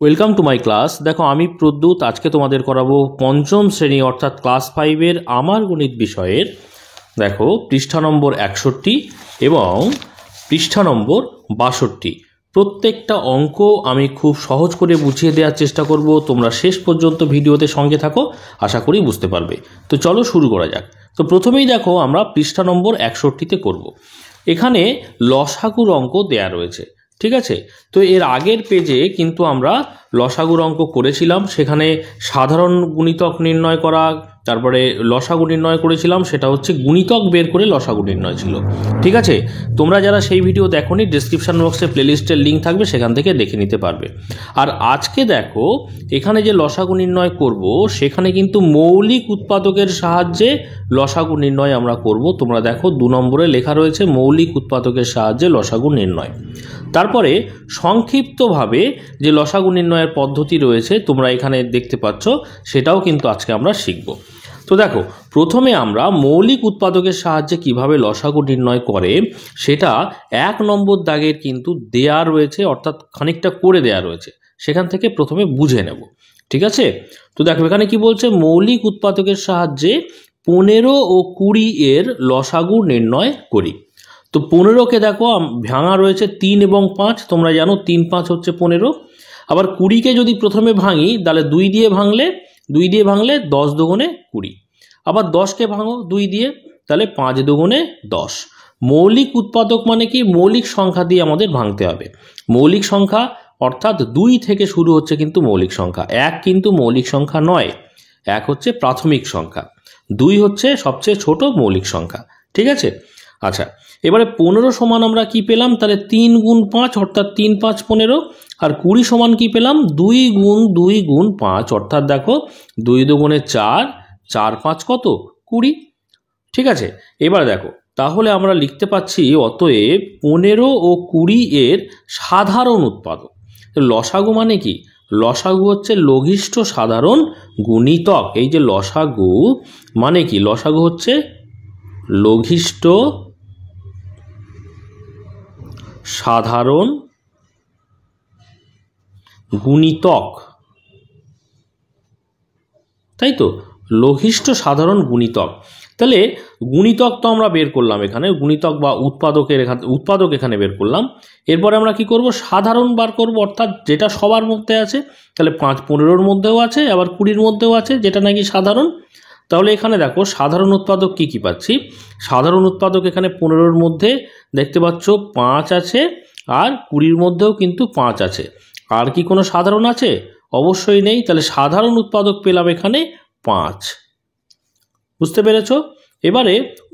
Welcome to my class. দেখো আমি প্রদ্যুৎ আজকে তোমাদের করাবো পঞ্চম শ্রেণী অর্থাৎ ক্লাস 5-এর আমার গণিত বিষয়ের দেখো পৃষ্ঠা নম্বর 61 এবং পৃষ্ঠা নম্বর 62। প্রত্যেকটা অঙ্ক আমি খুব সহজ করে বুঝিয়ে দেওয়ার চেষ্টা করব। তোমরা শেষ পর্যন্ত ভিডিওতে সঙ্গে থাকো, আশা করি বুঝতে পারবে। তো চলো শুরু করা যাক। তো প্রথমেই দেখো আমরা পৃষ্ঠা নম্বর 61-তে করব। এখানে লসাগুর অঙ্ক দেয়া রয়েছে, ঠিক আছে। তো এর আগের পেজে কিন্তু আমরা লসাগুর অঙ্ক করেছিলাম, সেখানে সাধারণ গুণিতক নির্ণয় করা, তারপরে লসাগু নির্ণয় করেছিলাম, সেটা হচ্ছে গুণিতক বের করে লসাগু নির্ণয় ছিল, ঠিক আছে। তোমরা যারা সেই ভিডিও দেখোনি, ডেসক্রিপশন বক্সে প্লেলিস্টের লিঙ্ক থাকবে, সেখান থেকে দেখে নিতে পারবে। আর আজকে দেখো এখানে যে লসাগু নির্ণয় করব, সেখানে কিন্তু মৌলিক উৎপাদকের সাহায্যে লসাগু নির্ণয় আমরা করব। তোমরা দেখো 2 নম্বরে লেখা রয়েছে মৌলিক উৎপাদকের সাহায্যে লসাগু নির্ণয়। তারপরে সংক্ষিপ্তভাবে যে লসাগু নির্ণয়ের পদ্ধতি রয়েছে তোমরা এখানে দেখতে পাচ্ছ, সেটাও কিন্তু আজকে আমরা শিখব। তো দেখো প্রথমে আমরা মৌলিক উৎপাদকের সাহায্যে কিভাবে লসাগু নির্ণয় করে সেটা 1 নম্বর দাগের কিন্তু দেয়া রয়েছে, অর্থাৎ খানিকটা করে দেয়া রয়েছে, সেখান থেকে প্রথমে বুঝে নেব, ঠিক আছে। তো দেখো এখানে কি বলছে, মৌলিক উৎপাদকের সাহায্যে 15 ও 20 এর লসাগু নির্ণয় করি। তো 15কে দেখো ভাঙা রয়েছে 3 এবং 5, তোমরা জানো 3 5 হচ্ছে 15। আবার 20কে যদি প্রথমে ভাঙি তাহলে 2 দিয়ে ভাঙলে 10 দুগুণে 20। আবার 10কে ভাঙো 2 দিয়ে, তাহলে 5 দুগুণে 10। মৌলিক উৎপাদক মানে কি, মৌলিক সংখ্যা দিয়ে আমাদের ভাঙতে হবে। মৌলিক সংখ্যা অর্থাৎ 2 থেকে শুরু হচ্ছে কিন্তু মৌলিক সংখ্যা। 1 কিন্তু মৌলিক সংখ্যা নয়, 1 হচ্ছে প্রাথমিক সংখ্যা, 2 হচ্ছে সবচেয়ে ছোট মৌলিক সংখ্যা, ঠিক আছে। আচ্ছা, এবারে 15 সমান আমরা কি পেলাম, তাহলে 3 গুণ 5 অর্থাৎ 3 5 15। আর 20 সমান কি পেলাম, 2 গুণ 2 গুণ 5 অর্থাৎ দেখো 2 দুগুণে 4, 4 5 কত 20, ঠিক আছে। এবার দেখো তাহলে আমরা লিখতে পাচ্ছি অতএব 15 ও 20 এর সাধারণ উৎপাদক। লসাগু মানে কি, লসাগু হচ্ছে লঘিষ্ঠ সাধারণ গুণিতক। এই যে লসাগু মানে কি, লসাগু হচ্ছে লঘিষ্ঠ সাধারণ গুণিতক, তাই তো, লঘিষ্ঠ সাধারণ গুণিতক। তাহলে গুণিতক তো আমরা বের করলাম, এখানে গুণিতক বা উৎপাদক এখানে বের করলাম। এরপরে আমরা কি করব, সাধারণ বার করব, অর্থাৎ যেটা সবার মধ্যে আছে। তাহলে 5 15-র মধ্যেও আছে, আবার 20-র মধ্যেও আছে, যেটা নাকি সাধারণ। তাহলে এখানে দেখো সাধারণ উৎপাদক কি কি পাচ্ছি। সাধারণ উৎপাদক এখানে 15-র মধ্যে দেখতে পাচ্ছ 5 আছে, আর 20-র মধ্যেও কিন্তু 5 আছে। আর কি কোনো সাধারণ আছে? অবশ্যই নেই। তাহলে সাধারণ উৎপাদক পেলাম এখানে 5, বুঝতে পেরেছ। এবারে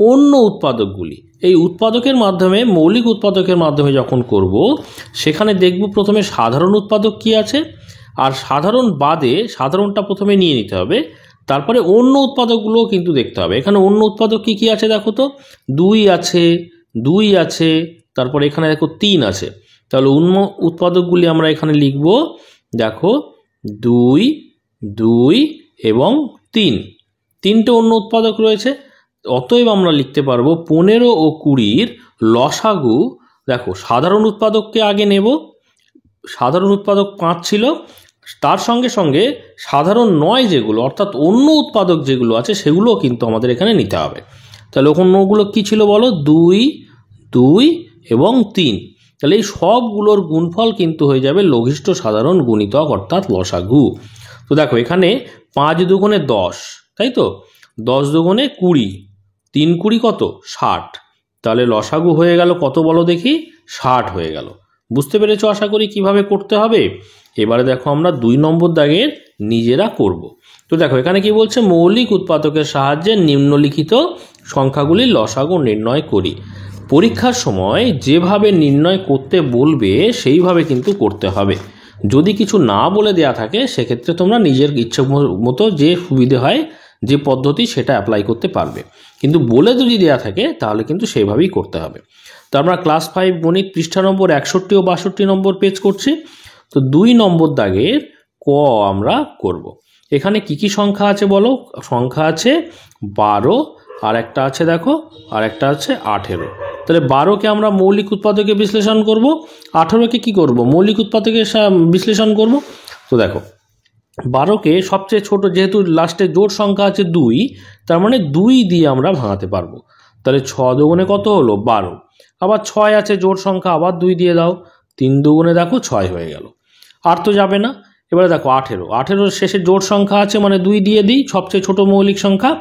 অন্য উৎপাদকগুলি, এই উৎপাদকের মাধ্যমে মৌলিক উৎপাদকের মাধ্যমে যখন করব, সেখানে দেখব প্রথমে সাধারণ উৎপাদক কি আছে, আর সাধারণ বাদে সাধারণটা প্রথমে নিয়ে নিতে হবে, তারপরে অন্য উৎপাদকগুলোও কিন্তু দেখতে হবে। এখানে অন্য উৎপাদক কি কি আছে দেখো তো, 2 আছে, তারপরে এখানে দেখো 3 আছে। তাহলে অন্য উৎপাদকগুলি আমরা এখানে লিখব, দেখো 2 2 এবং 3, 3টে অন্য উৎপাদক রয়েছে। অতএব আমরা লিখতে পারবো 15 ও 20-র লসাগু। দেখো সাধারণ উৎপাদককে আগে নেব, সাধারণ উৎপাদক 5 ছিল, তার সঙ্গে সঙ্গে সাধারণ নয় যেগুলো অর্থাৎ অন্য উৎপাদক যেগুলো আছে সেগুলো কিন্তু আমাদের এখানে নিতে হবে। তাহলে অন্যগুলো কি ছিল বলো, 2 2 এবং 3। তাহলে এই সবগুলোর গুণফল কিন্তু হয়ে যাবে লঘিষ্ঠ সাধারণ গুণিতক অর্থাৎ লসাগু। তো দেখো এখানে 5 দুগুণে 10, তাই তো, 10 দুগুণে 20, 3 20 কত 60। তাহলে লসাগু হয়ে গেল কত বলো দেখি, 60 হয়ে গেল। বুঝতে পেরেছো আশা করি কিভাবে করতে হবে। এবারে দেখো আমরা 2 নম্বর দাগের নিজেরা করব। তো দেখো এখানে কি বলছে, মৌলিক উৎপাদকের সাহায্যে নিম্নলিখিত সংখ্যাগুলির লসাগু নির্ণয় করি। পরীক্ষার সময় যেভাবে নির্ণয় করতে বলবে সেইভাবে কিন্তু করতে হবে। যদি কিছু না বলে দেয়া থাকে সেক্ষেত্রে তোমরা নিজের ইচ্ছে মতো যে সুবিধে হয় যে পদ্ধতি সেটা অ্যাপ্লাই করতে পারবে, কিন্তু বলে যদি দেয়া থাকে তাহলে কিন্তু সেইভাবেই করতে হবে। তো আমরা ক্লাস 5 গণিত পৃষ্ঠা নম্বর 61 ও 62 নম্বর পেজ করছি। তো 2 নম্বর দাগের ক আমরা করব। এখানে কি কি সংখ্যা আছে বলো, সংখ্যা আছে 12, আর একটা আছে দেখো, আর একটা আছে 18। তাহলে 12কে আমরা মৌলিক উৎপাদকে বিশ্লেষণ করব, 18কে কি করব, মৌলিক উৎপাদকে বিশ্লেষণ করব। তো দেখো 12কে সবচেয়ে ছোট, যেহেতু লাস্টে জোড় সংখ্যা আছে 2, তার মানে 2 দিয়ে আমরা ভাঙাতে পারবো। তাহলে 6 দুগুণে কত হলো 12। আবার 6 আছে জোড় সংখ্যা, আবার 2 দিয়ে দাও, 3 দুগুণে দেখো 6 হয়ে গেল। আর তো যাবে না। এবারে দেখো 18 শেষে জোড় সংখ্যা আছে, মানে 2 দিয়ে দিই, সবচেয়ে ছোট মৌলিক সংখ্যা,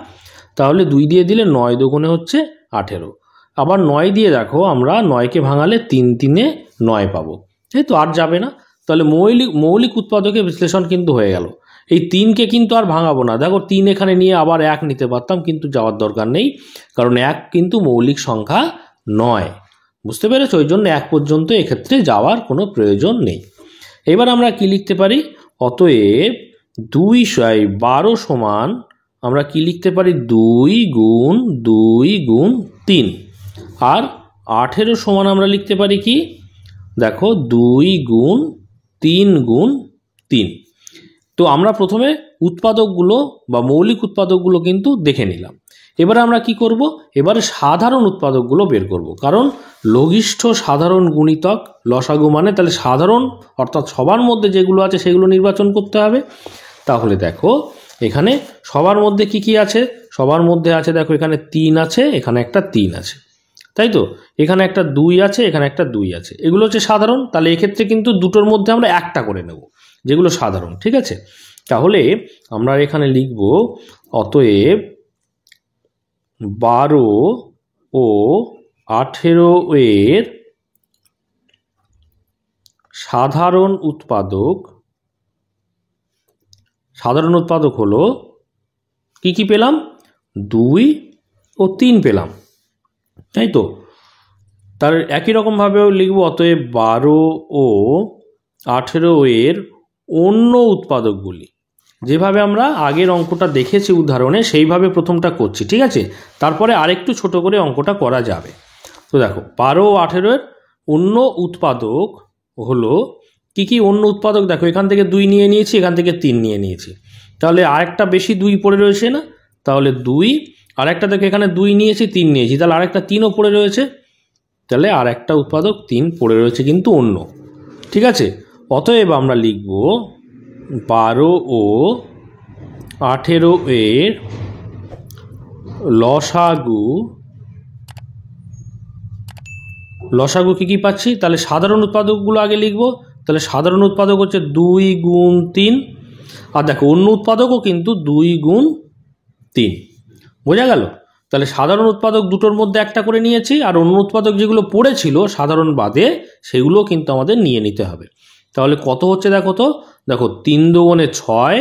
তাহলে 2 দিয়ে দিলে 9 দুগুণে হচ্ছে 18। আবার 9 দিয়ে দেখো আমরা 9কে ভাঙালে 3 3-এ 9 পাবো, যেহেতু আর যাবে না। তাহলে মৌলিক উৎপাদকের বিশ্লেষণ কিন্তু হয়ে গেল। এই 3কে কিন্তু আর ভাঙাবো না। দেখো 3 এখানে নিয়ে আবার 1 নিতে পারতাম, কিন্তু যাওয়ার দরকার নেই, কারণ 1 কিন্তু মৌলিক সংখ্যা নয়। বুঝতে পেরেছো? ওই জন্য 1 পর্যন্ত এক্ষেত্রে যাওয়ার কোনো প্রয়োজন নেই। এবার আমরা কি লিখতে পারি? অতএব 12 সমান আমরা কি লিখতে পারি? 2 গুণ 2 গুণ 3। আর 18 সমান আমরা লিখতে পারি কি? দেখো 2 গুণ 3 গুণ 3। তো আমরা প্রথমে উৎপাদকগুলো বা মৌলিক উৎপাদকগুলো কিন্তু দেখে নিলাম। এবারে আমরা কি করব? এবারে সাধারণ উৎপাদকগুলো বের করব, কারণ লঘিষ্ঠ সাধারণ গুণিতক লসাগু মানে তাহলে সাধারণ, অর্থাৎ সবার মধ্যে যেগুলো আছে সেগুলো নির্বাচন করতে হবে। তাহলে দেখো এখানে সবার মধ্যে কি কি আছে? সবার মধ্যে আছে দেখো এখানে 3 আছে, এখানে একটা 3 আছে, তাই তো? এখানে একটা 2 আছে, এখানে একটা 2 আছে, এগুলো হচ্ছে সাধারণ। তাহলে এক্ষেত্রে কিন্তু দুটোর মধ্যে আমরা একটা করে নেব, যেগুলো সাধারণ। ঠিক আছে, তাহলে আমরা এখানে লিখব অতএব 12 ও 18 এর সাধারণ উৎপাদক হলো কি কি পেলাম? 2 ও 3 পেলাম, তাই তো? তার একই রকমভাবেও লিখব অতএব 12 ও 18 এর অন্য উৎপাদকগুলি। যেভাবে আমরা আগের অঙ্কটা দেখেছি উদাহরণে, সেইভাবে প্রথমটা করছি। ঠিক আছে, তারপরে আরেকটু ছোট করে অঙ্কটা করা যাবে। তো দেখো 12 ও 18 এর অন্য উৎপাদক হলো কি কি? অন্য উৎপাদক দেখো এখান থেকে 2 নিয়ে নিয়েছি, এখান থেকে 3 নিয়ে নিয়েছি, তাহলে আরেকটা বেশি 2 পড়ে রয়েছে না? তাহলে 2, আরেকটা দেখো এখানে 2 নিয়েছি, 3 নিয়েছি, তাহলে আরেকটা 3ও পড়ে রয়েছে, তাহলে আর একটা উৎপাদক 3 পড়ে রয়েছে কিন্তু অন্য। ঠিক আছে, অতএব আমরা লিখব 12 ও 18 এর লসাগু কি কি পাচ্ছি? তাহলে সাধারণ উৎপাদকগুলো আগে লিখব। তাহলে সাধারণ উৎপাদক হচ্ছে 2 গুণ 3, আর দেখো অন্য উৎপাদকও কিন্তু 2 গুণ 3। বোঝা গেল? তাহলে সাধারণ উৎপাদক দুটোর মধ্যে একটা করে নিয়েছি, আর অন্য উৎপাদক যেগুলো পড়েছিল সাধারণ বাদে সেগুলো কিন্তু আমাদের নিয়ে নিতে হবে। তাহলে কত হচ্ছে দেখো তো? দেখো 3 দুগুণে 6,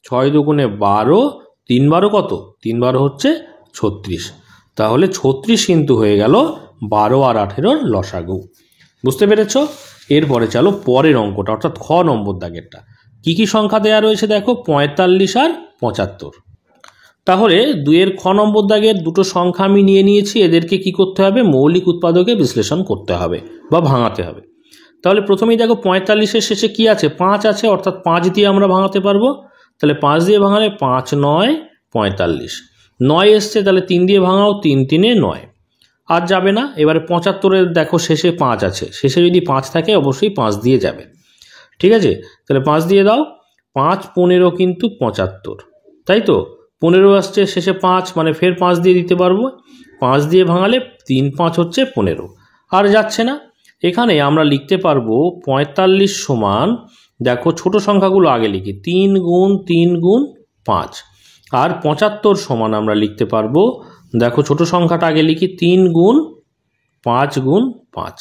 6 দুগুণে 12, 3 12 কত? 3 12 হচ্ছে 36। তাহলে 36 কিন্তু হয়ে গেল 12 আর 18 লসাগু। বুঝতে পেরেছ? এরপরে চলো পরের অঙ্কটা, অর্থাৎ খ নম্বর দাগেরটা। কি কি সংখ্যা দেওয়া রয়েছে দেখো? 45 আর 75। তাহলে 2-এর খ নম্বর দাগের দুটো সংখ্যা আমি নিয়ে নিয়েছি, এদেরকে কি করতে হবে? মৌলিক উৎপাদকে বিশ্লেষণ করতে হবে বা ভাঙাতে হবে। তাহলে প্রথমেই দেখো 45-এর শেষে কি আছে? 5 আছে, অর্থাৎ 5 দিয়ে আমরা ভাঙাতে পারবো। তাহলে 5 দিয়ে ভাঙালে 5 9 45। 9 এসছে, তাহলে 3 দিয়ে ভাঙাও, 3 3-এ 9। আর যাবে না। এবারে 75-এর দেখো শেষে 5 আছে, শেষে যদি 5 থাকে অবশ্যই 5 দিয়ে যাবে। ঠিক আছে, তাহলে 5 দিয়ে দাও। 5 15 কিন্তু 75, তাই তো? 15 আসছে, শেষে 5, মানে ফের 5 দিয়ে দিতে পারবো। 5 দিয়ে ভাঙালে 3 5 হচ্ছে 15। আর যাচ্ছে না। এখানে আমরা লিখতে পারবো 45 সমান, দেখো ছোট সংখ্যাগুলো আগে লিখি, 3 গুণ 3 গুণ 5। আর 75 সমান আমরা লিখতে পারবো, দেখো ছোট সংখ্যাটা আগে লিখি, 3 গুণ 5 গুণ 5।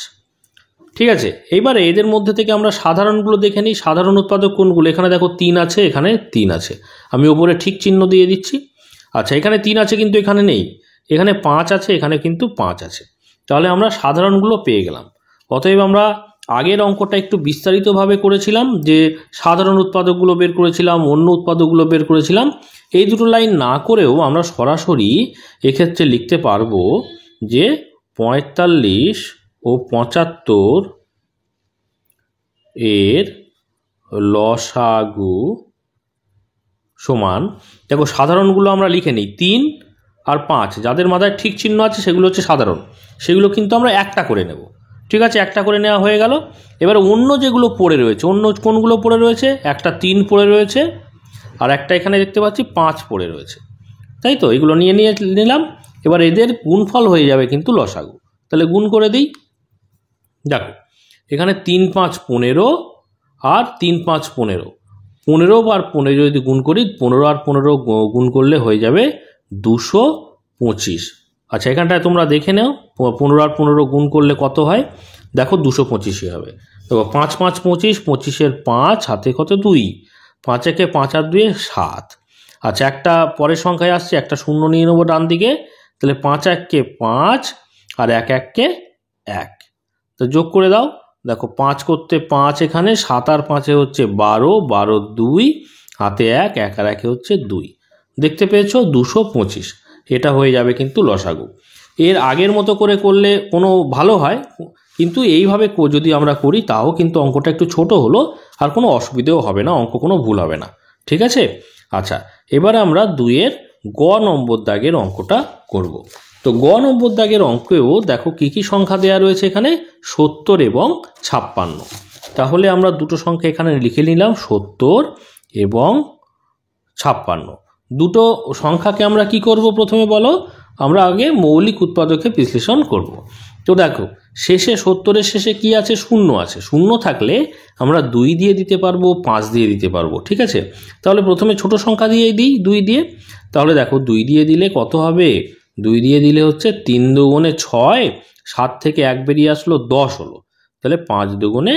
ঠিক আছে, এইবারে এদের মধ্যে থেকে আমরা সাধারণগুলো দেখে নিই। সাধারণ উৎপাদক কোনগুলো? এখানে দেখো 3 আছে, এখানে 3 আছে, আমি ওপরে ঠিক চিহ্ন দিয়ে দিচ্ছি। আচ্ছা, এখানে 3 আছে কিন্তু এখানে নেই, এখানে 5 আছে, এখানে কিন্তু 5 আছে। তাহলে আমরা সাধারণগুলো পেয়ে গেলাম। অতএব আমরা আগের অঙ্কটা একটু বিস্তারিতভাবে করেছিলাম, যে সাধারণ উৎপাদকগুলো বের করেছিলাম, অন্য উৎপাদকগুলো বের করেছিলাম। এই দুটো লাইন না করেও আমরা সরাসরি এক্ষেত্রে লিখতে পারবো যে 45 ও 75 এর লসাগু সমান, দেখো সাধারণগুলো আমরা লিখে নিই, 3 আর 5, যাদের মাথায় ঠিক চিহ্ন আছে সেগুলো হচ্ছে সাধারণ, সেগুলো কিন্তু আমরা একটা করে নেব। ঠিক আছে, একটা করে নেওয়া হয়ে গেল। এবার অন্য যেগুলো পড়ে রয়েছে, অন্য কোনগুলো পড়ে রয়েছে, একটা 3 পড়ে রয়েছে আর একটা এখানে দেখতে পাচ্ছি 5 পড়ে রয়েছে, তাই তো? এগুলো নিলাম। এবার এদের গুণফল হয়ে যাবে কিন্তু লসাগু। তাহলে গুণ করে দিই। দেখো এখানে 3 5 15 আর 3 5 15, 15 আর 15 যদি গুণ করি, 15 আর 15 গুণ করলে হয়ে যাবে 225। আচ্ছা, এখানটায় তোমরা দেখে নাও 15 আর 15 গুণ করলে কত হয়। দেখো 225 হবে। দেখো 5 5 25, 25-এর 5 হাতে কত 2, 5 একে 5 আর 2 7। আচ্ছা, একটা পরের সংখ্যায় আসছে, একটা শূন্য নিয়ে নেবো ডান দিকে। তাহলে 5 1-কে 5 আর 1 1-কে 1। তো যোগ করে দাও। দেখো 5 করতে 5 এখানে, 7 আর 5-এ হচ্ছে 12, 12 2 হাতে 1, 1 আর 1-এ হচ্ছে 2। দেখতে পেয়েছো 225। এটা হয়ে যাবে কিন্তু লসাগু। এর আগের মতো করে করলে কোনো ভালো হয়, কিন্তু এইভাবে যদি আমরা করি তাও কিন্তু অঙ্কটা একটু ছোট হলো, আর কোনো অসুবিধেও হবে না, অঙ্ক কোনো ভুল হবে না। ঠিক আছে। আচ্ছা, এবার আমরা 2-এর গ নম্বর দাগের অঙ্কটা করব। তো গ নম্বর দাগের অঙ্কেও দেখো কি কি সংখ্যা দেওয়া রয়েছে এখানে, 70 এবং 56। তাহলে আমরা দুটো সংখ্যা এখানে লিখে নিলাম, 70 এবং 56। দুটো সংখ্যাকে আমরা কি করব প্রথমে বলো, আমরা আগে মৌলিক উৎপাদকে বিশ্লেষণ করব। তো দেখো শেষে 70-এর শেষে কি আছে, শূন্য আছে। শূন্য থাকলে আমরা 2 দিয়ে দিতে পারবো, 5 দিয়ে দিতে পারবো। ঠিক আছে, তাহলে প্রথমে ছোট সংখ্যা দিয়ে দিই 2 দিয়ে। তাহলে দেখো 2 দিয়ে দিলে কত হবে, 2 দিয়ে দিলে হচ্ছে 3 দুগুণে 6, 7 থেকে 1 বেরিয়ে আসলো 10 হলো। তাহলে 5 দুগুণে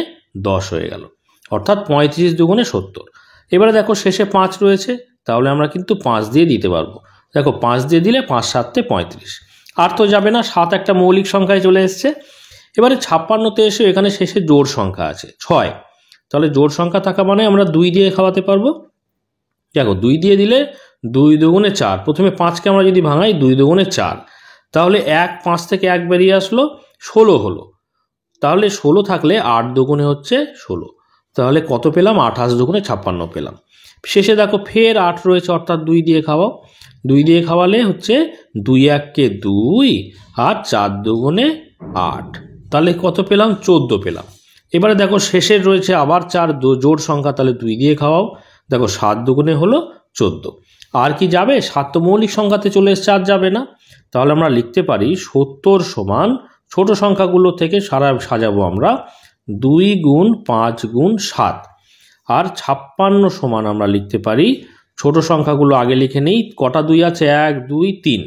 10 হয়ে গেল, অর্থাৎ 35 দুগুণে 70। এবারে দেখো শেষে 5 রয়েছে, তাহলে আমরা কিন্তু 5 দিয়ে দিতে পারবো। দেখো 5 দিয়ে দিলে 5 7-এ 35, আর তো যাবে না, 7 একটা মৌলিক সংখ্যায় চলে এসছে। এবারে 56-তে এসে এখানে শেষে জোড় সংখ্যা আছে 6, তাহলে জোড় সংখ্যা থাকা মানে আমরা 2 দিয়ে খাওয়াতে পারবো। দেখো 2 দিয়ে দিলে 2 দুগুণে 4, প্রথমে 5কে আমরা যদি ভাঙাই 2 দুগুণে 4, তাহলে 5 থেকে 1 বেরিয়ে আসলো 16 হলো। তাহলে 16 থাকলে 8 দুগুণে হচ্ছে 16, তাহলে কত পেলাম, 28 দুগুণে 56 পেলাম। শেষে দেখো ফের 8 রয়েছে, অর্থাৎ 2 দিয়ে খাওয়াও। 2 দিয়ে খাওয়ালে হচ্ছে 2 1-কে 2 আর 4 দুগুণে 8, তাহলে কত পেলাম, 14 পেলাম। এবারে দেখো শেষের রয়েছে আবার 4 জোড় সংখ্যা, তাহলে 2 দিয়ে খাওয়াও। দেখো 7 দুগুণে হলো 14। আর কি যাবে, 7 তো মৌলিক সংখ্যাতে চলে এসছে, আর যাবে না। তাহলে আমরা লিখতে পারি 70 সমান, ছোট সংখ্যাগুলো থেকে সাজাবো আমরা 2 গুণ 5 গুণ 7। আর 56 সমান আমরা লিখতে পারি, ছোট সংখ্যাগুলো আগে লিখে নেই, কটা 2 আছে, 1 2 3,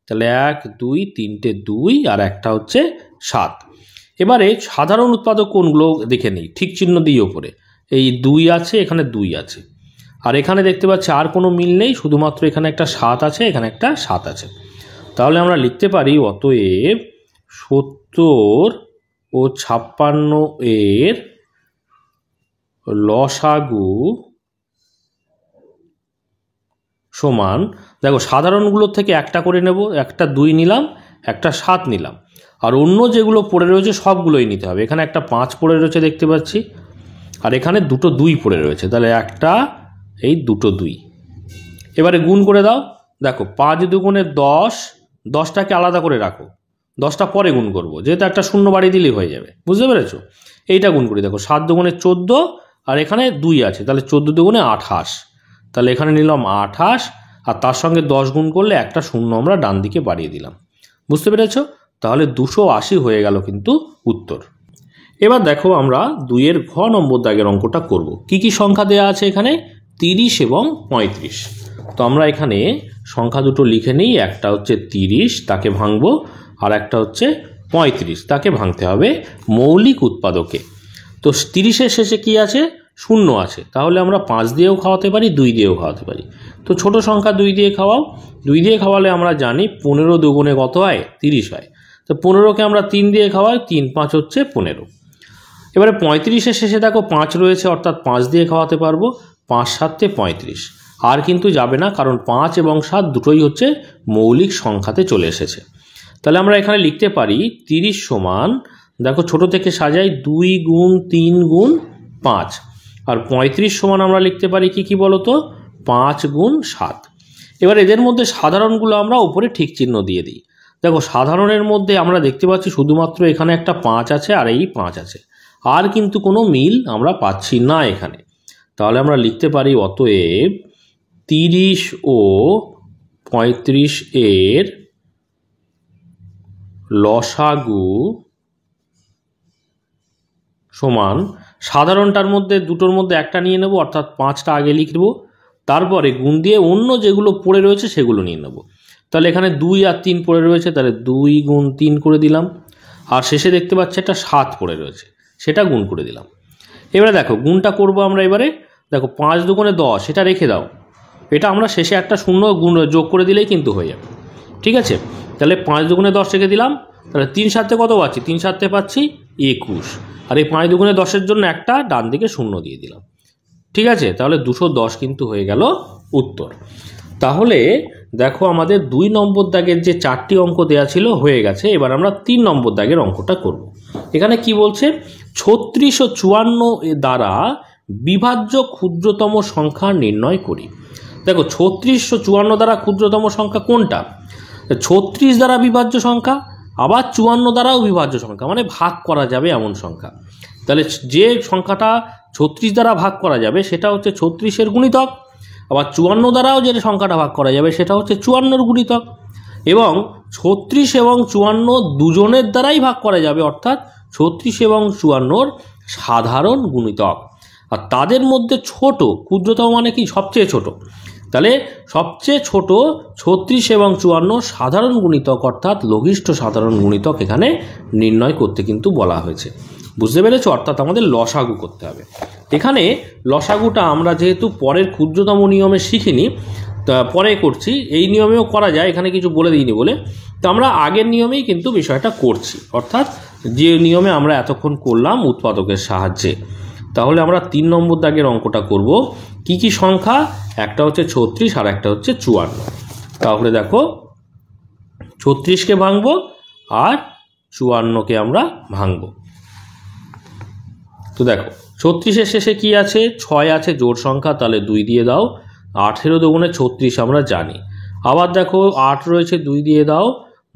তাহলে 1 2 3টে 2 আর একটা হচ্ছে 7। এবারে সাধারণ উৎপাদক কোনগুলো দেখে নিই, ঠিক চিহ্ন দিয়ে ওপরে এই 2 আছে, এখানে 2 আছে, আর এখানে দেখতে পাচ্ছি আর কোনো মিল নেই, শুধুমাত্র এখানে একটা 7 আছে, এখানে একটা 7 আছে। তাহলে আমরা লিখতে পারি অতএব 70 ও 56 এর লসাগু সমান, দেখো সাধারণগুলোর থেকে একটা করে নেব, একটা 2 নিলাম, একটা 7 নিলাম, আর অন্য যেগুলো পড়ে রয়েছে সবগুলোই নিতে হবে। এখানে একটা 5 পড়ে রয়েছে দেখতে পাচ্ছি, আর এখানে দুটো 2 পড়ে রয়েছে, তাহলে একটা, এই দুটো 2। এবারে গুণ করে দাও। দেখো 5 দুগুণে 10, 10টাকে আলাদা করে রাখো, 10টা পরে গুণ করবো, যেহেতু একটা শূন্য বাড়ি দিলেই হয়ে যাবে, বুঝতে পেরেছো? এইটা গুণ করি, দেখো 7 দুগুণে 14, আর এখানে 2 আছে, তাহলে 14 দুগুণে 28, তাহলে এখানে নিলাম 28, আর তার সঙ্গে 10 গুণ করলে একটা শূন্য আমরা ডান দিকে বাড়িয়ে দিলাম, বুঝতে পেরেছো? তাহলে 280 হয়ে গেল কিন্তু উত্তর। এবার দেখো আমরা 2-এর ঘ নম্বর দাগের অঙ্কটা করব। কি কি সংখ্যা দেওয়া আছে এখানে, 30 এবং 35। তো আমরা এখানে সংখ্যা দুটো লিখে নিই, একটা হচ্ছে 30, তাকে ভাঙবো, আর একটা হচ্ছে 35, তাকে ভাঙতে হবে মৌলিক উৎপাদকে। তো 30-এর শেষে কি আছে, শূন্য আছে, তাহলে আমরা 5 দিয়েও খাওয়াতে পারি, 2 দিয়েও খাওয়াতে পারি। তো ছোট সংখ্যা 2 দিয়ে খাওয়াও। 2 দিয়ে খাওয়ালে আমরা জানি 15 দুগুণে কত হয়, 30 হয়। তো 15কে আমরা 3 দিয়ে খাওয়াই, 3 5 হচ্ছে 15। এবারে 35-এর শেষে দেখো 5 রয়েছে, অর্থাৎ 5 দিয়ে খাওয়াতে পারবো, 5 7-এ 35, আর কিন্তু যাবে না, কারণ 5 এবং 7 দুটোই হচ্ছে মৌলিক সংখ্যাতে চলে এসেছে। তাহলে আমরা এখানে লিখতে পারি 30 সমান, দেখো ছোট থেকে সাজাই, 2 গুণ 3 গুণ 5, আর 35 সমান আমরা লিখতে পারি কি কি বলতো, 5 গুণ 7। এবার এদের মধ্যে সাধারণগুলো আমরা উপরে ঠিক চিহ্ন দিয়ে দিই। দেখো সাধারণের মধ্যে আমরা দেখতে পাচ্ছি শুধুমাত্র এখানে একটা 5 আছে আর এই 5 আছে, আর কিন্তু কোনো মিল আমরা পাচ্ছি না এখানে। তাহলে আমরা লিখতে পারি অতএব 30 ও 35 এর লসাগু সমান, সাধারণটার মধ্যে দুটোর মধ্যে একটা নিয়ে নেব, অর্থাৎ 5টা আগে লিখব, তারপরে গুণ দিয়ে অন্য যেগুলো পড়ে রয়েছে সেগুলো নিয়ে নেব। তাহলে এখানে 2 আর 3 পড়ে রয়েছে, তাহলে 2 গুণ 3 করে দিলাম, আর শেষে দেখতে পাচ্ছি একটা 7 পড়ে রয়েছে, সেটা গুণ করে দিলাম। এবারে দেখো গুণটা করব আমরা। এবারে দেখো 5 দুগুণে 10, এটা রেখে দাও, এটা আমরা শেষে একটা শূন্য গুণ যোগ করে দিলেই কিন্তু হয়ে যাবে। ঠিক আছে, তাহলে 5 দুগুণে 10 রেখে দিলাম, তাহলে 3 7 কত পাচ্ছি, 3 7 পাচ্ছি 21, আর এই 5 দুগুণে 10-এর জন্য একটা ডান দিকে শূন্য দিয়ে দিলাম। ঠিক আছে, তাহলে 210 কিন্তু হয়ে গেল উত্তর। তাহলে দেখো আমাদের 2 নম্বর দাগের যে 4টি অঙ্ক দেওয়া ছিল হয়ে গেছে। এবার আমরা 3 নম্বর দাগের অঙ্কটা করব। এখানে কি বলছে, 36 ও 54 দ্বারা বিভাজ্য ক্ষুদ্রতম সংখ্যা নির্ণয় করি। দেখো 36 ও 54 দ্বারা ক্ষুদ্রতম সংখ্যা কোনটা, 36 দ্বারা বিভাজ্য সংখ্যা, আবার 54 দ্বারাও বিভাজ্য সংখ্যা, মানে ভাগ করা যাবে এমন সংখ্যা। তাহলে যে সংখ্যাটা 36 দ্বারা ভাগ করা যাবে সেটা হচ্ছে 36-এর গুণিতক, আবার 54 দ্বারাও যে সংখ্যাটা ভাগ করা যাবে সেটা হচ্ছে 54-এর গুণিতক, এবং 36 এবং 54 দুজনের দ্বারাই ভাগ করা যাবে, অর্থাৎ 36 এবং 54-র সাধারণ গুণিতক। আর তাদের মধ্যে ছোট, ক্ষুদ্রতম মানে কি, সবচেয়ে ছোট, তাহলে সবচেয়ে ছোট 36 এবং 54 সাধারণ গুণিতক অর্থাৎ লঘিষ্ঠ সাধারণ গুণিতক এখানে নির্ণয় করতে কিন্তু বলা হয়েছে। বুঝতে পেরেছো? অর্থাৎ আমাদের লসাগু করতে হবে। এখানে লসাগুটা আমরা যেহেতু পরের ক্ষুদ্রতম নিয়মে শিখিনি, পরে করছি, এই নিয়মেও করা যায়, এখানে কিছু বলে দিইনি বলে, তো আমরা আগের নিয়মেই কিন্তু বিষয়টা করছি, অর্থাৎ যে নিয়মে আমরা এতক্ষণ করলাম উৎপাদকের সাহায্যে। তাহলে আমরা 3 নম্বর দাগের অঙ্কটা করব। কি কি সংখ্যা, একটা হচ্ছে 36 আর একটা হচ্ছে 54। তাহলে দেখো 36কে ভাঙবো আর 54কে আমরা ভাঙবো। তো দেখো 36-এর শেষে কি আছে, 6 আছে জোড় সংখ্যা, তাহলে 2 দিয়ে দাও। 18 দুগুণে 36 আমরা জানি, আবার দেখো 8 রয়েছে, 2 দিয়ে দাও।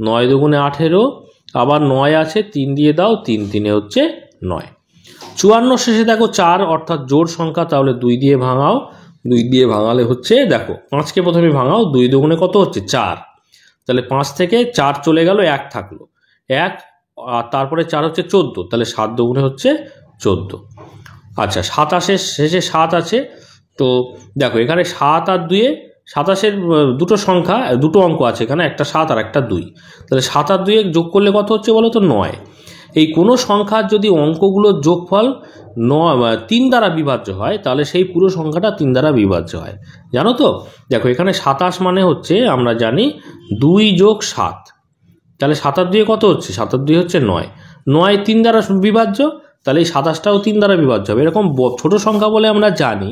9 দুগুণে 18, আবার 9 আছে, 3 দিয়ে দাও, 3 3-এ হচ্ছে 9। 54 শেষে দেখো 4 অর্থাৎ জোড় সংখ্যা, তাহলে 2 দিয়ে ভাঙাও, 2 দিয়ে ভাঙালে হচ্ছে, দেখো 5কে প্রথমে ভাঙাও, 2 দুগুণে কত হচ্ছে 4, তাহলে 5 থেকে 4 চলে গেল, 1 থাকলো, 1 আর তারপরে 4 হচ্ছে 14, তাহলে 7 দুগুণে হচ্ছে 14। আচ্ছা 27-এর শেষে 7 আছে, তো দেখো এখানে 7 আর 2-এ 27-এর দুটো সংখ্যা, দুটো অঙ্ক আছে এখানে, একটা 7 আর একটা 2, তাহলে 7 আর 2-এ যোগ করলে কত হচ্ছে বলো তো 9। এই কোনো সংখ্যার যদি অঙ্কগুলোর যোগফল 3 দ্বারা বিভাজ্য হয় তাহলে সেই পুরো সংখ্যাটা 3 দ্বারা বিভাজ্য হয়, জানো তো? দেখো এখানে 27 মানে হচ্ছে আমরা জানি 2 যোগ 7, তাহলে 7 আর 2-এ কত হচ্ছে, 7 আর 2 হচ্ছে 9, 9 3 দ্বারা বিভাজ্য, তাহলে এই 27টাও 3 দ্বারা বিভাজ্য হবে। এরকম ছোট সংখ্যা বলে আমরা জানি।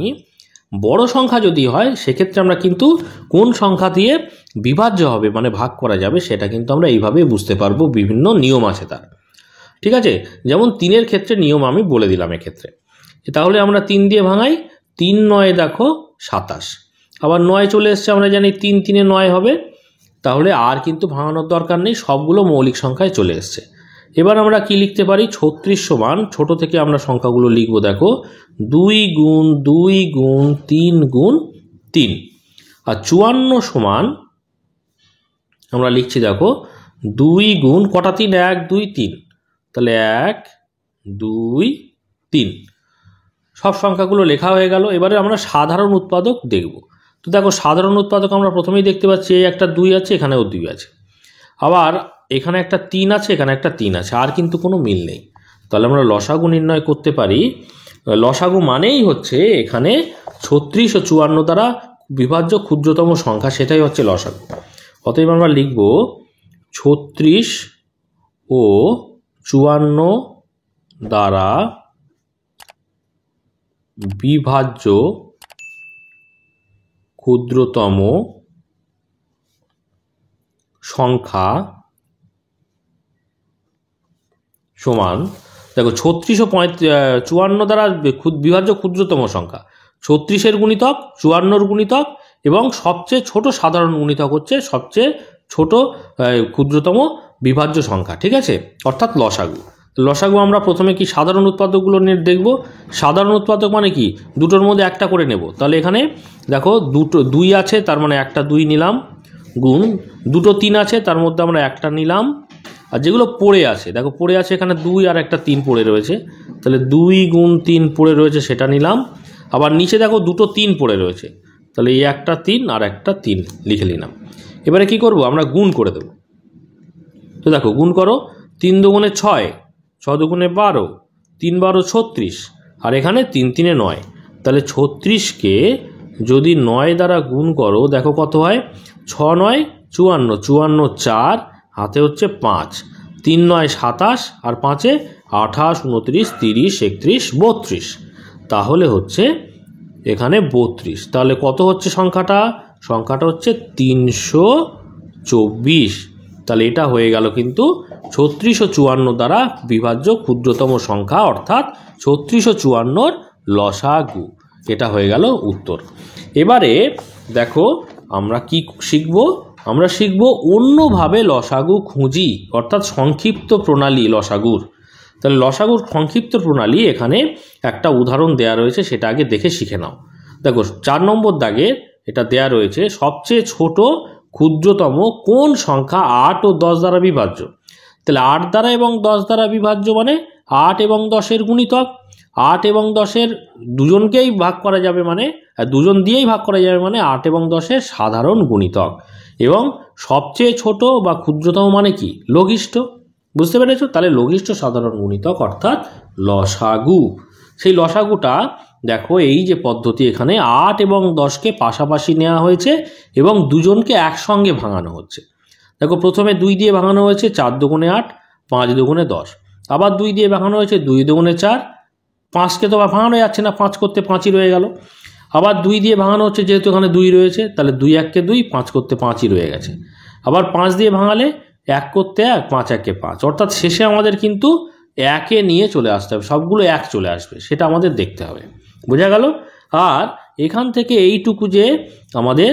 বড় সংখ্যা যদি হয় সেক্ষেত্রে আমরা কিন্তু কোন সংখ্যা দিয়ে বিভাজ্য হবে মানে ভাগ করা যাবে সেটা কিন্তু আমরা এইভাবে বুঝতে পারবো, বিভিন্ন নিয়ম আছে তার। ঠিক আছে, যেমন 3-এর ক্ষেত্রে নিয়ম আমি বলে দিলাম এক্ষেত্রে। তাহলে আমরা 3 দিয়ে ভাঙাই, 3 9 দেখো 27, আবার 9 চলে এসছে, আমরা জানি 3 3-এ 9 হবে, তাহলে আর কিন্তু ভাঙানোর দরকার নেই, সবগুলো মৌলিক সংখ্যায় চলে এসছে। এবার আমরা কি লিখতে পারি, 36 সমান, ছোট থেকে আমরা সংখ্যাগুলো লিখব, দেখো 2 গুণ 2 গুণ 3 গুণ 3, আর 54 সমান আমরা লিখছি, দেখো 2 গুণ কটা 3, 1 2 3, তাহলে 1 2 3, সব সংখ্যাগুলো লেখা হয়ে গেল। এবারে আমরা সাধারণ উৎপাদক দেখব। তো দেখো সাধারণ উৎপাদক আমরা প্রথমেই দেখতে পাচ্ছি, এই একটা 2 আছে, এখানেও 2 আছে, আবার এখানে একটা 3 আছে, এখানে একটা 3 আছে, আর কিন্তু কোনো মিল নেই। তাহলে আমরা লসাগু নির্ণয় করতে পারি। লসাগু মানেই হচ্ছে এখানে 36 ও 54 দ্বারা বিভাজ্য ক্ষুদ্রতম সংখ্যা, সেটাই হচ্ছে লসাগু। অতএব আমরা লিখব 36 ও 54 দ্বারা বিভাজ্য ক্ষুদ্রতম সংখ্যা সমান, দেখো 36 ও 54 দ্বারা বিভাজ্য ক্ষুদ্রতম সংখ্যা, 36-এর গুণিতক, 54-র গুণিতক, এবং সবচেয়ে ছোট সাধারণ গুণিতক হচ্ছে সবচেয়ে ছোট ক্ষুদ্রতম বিভাজ্য সংখ্যা, ঠিক আছে, অর্থাৎ লসাগু। লসাগু আমরা প্রথমে কি সাধারণ উৎপাদকগুলো নিয়ে দেখব। সাধারণ উৎপাদক মানে কি, দুটোর মধ্যে একটা করে নেব। তাহলে এখানে দেখো দুটো 2 আছে, তার মানে একটা 2 নিলাম, গুণ দুটো 3 আছে, তার মধ্যে আমরা একটা নিলাম। আর যেগুলো পড়ে আছে, দেখো পড়ে আছে এখানে 2 আর একটা 3 পড়ে রয়েছে, তাহলে 2 গুণ 3 পড়ে রয়েছে, সেটা নিলাম। আবার নিচে দেখো দুটো 3 পড়ে রয়েছে, তাহলে এই একটা 3 আর একটা 3 লিখে নিলাম। এবারে কি করব, আমরা গুণ করে দেব। তো দেখো গুণ করো, 3 দুগুণে 6, 6 দুগুণে 12, 3 12 36, আর এখানে 3 3 9। তাহলে 36কে যদি 9 দ্বারা গুণ করো, দেখো কত হয়, 6 9 54, 54 4, হাতে হচ্ছে 5, 3 9 27, আর 5 28 29 30 31 32, তাহলে হচ্ছে এখানে 32। তাহলে কত হচ্ছে সংখ্যাটা, সংখ্যাটা হচ্ছে 324। তাহলে এটা হয়ে গেল কিন্তু 3654 দ্বারা বিভাজ্য ক্ষুদ্রতম সংখ্যা, অর্থাৎ 3654 লসাগু। এটা হয়ে গেল উত্তর। এবারে দেখো আমরা কি শিখব, আমরা শিখব অন্যভাবে লসাগু খুঁজি, অর্থাৎ সংক্ষিপ্ত প্রণালী লসাগুর। তাহলে লসাগুর সংক্ষিপ্ত প্রণালী এখানে একটা উদাহরণ দেয়া রয়েছে, সেটা আগে দেখে শিখে নাও। দেখো 4 নম্বর দাগে এটা দেয়া রয়েছে, সবচেয়ে ছোট ক্ষুদ্রতম কোন সংখ্যা 8 ও 10 দ্বারা বিভাজ্য। তাহলে 8 দ্বারা এবং 10 দ্বারা বিভাজ্য মানে 8 এবং 10-এর গুণিতক। 8 এবং 10-এর দুজনকেই ভাগ করা যাবে, মানে দুজন দিয়েই ভাগ করা যাবে, মানে 8 এবং 10-এর সাধারণ গুণিতক। এবং সবচেয়ে ছোট বা ক্ষুদ্রতম মানে কি, লঘিষ্ঠ। বুঝতে পেরেছো? তাহলে লঘিষ্ঠ সাধারণ গুণিতক অর্থাৎ লসাগু। সেই লসাগুটা দেখো এই যে পদ্ধতি, এখানে 8 এবং 10কে পাশাপাশি নেওয়া হয়েছে এবং দুজনকে একসঙ্গে ভাঙানো হচ্ছে। দেখো প্রথমে 2 দিয়ে ভাঙানো হয়েছে, 4 দুগুণে 8, 5 দুগুণে 10। আবার 2 দিয়ে ভাঙানো হয়েছে, 2 দুগুণে 4, 5কে তো ভাঙানো যাচ্ছে না, 5 করতে 5ই রয়ে গেল। আবার 2 দিয়ে ভাঙানো হচ্ছে, যেহেতু এখানে 2 রয়েছে, তাহলে 2 1-কে 2, 5 করতে 5ই রয়ে গেছে। আবার 5 দিয়ে ভাঙালে 1 করতে 1, 5 1-কে 5, অর্থাৎ শেষে আমাদের কিন্তু 1-এ নিয়ে চলে আসতে হবে, সবগুলো 1 চলে আসবে, সেটা আমাদের দেখতে হবে। বোঝা গেল? আর এখান থেকে এইটুকু যে আমাদের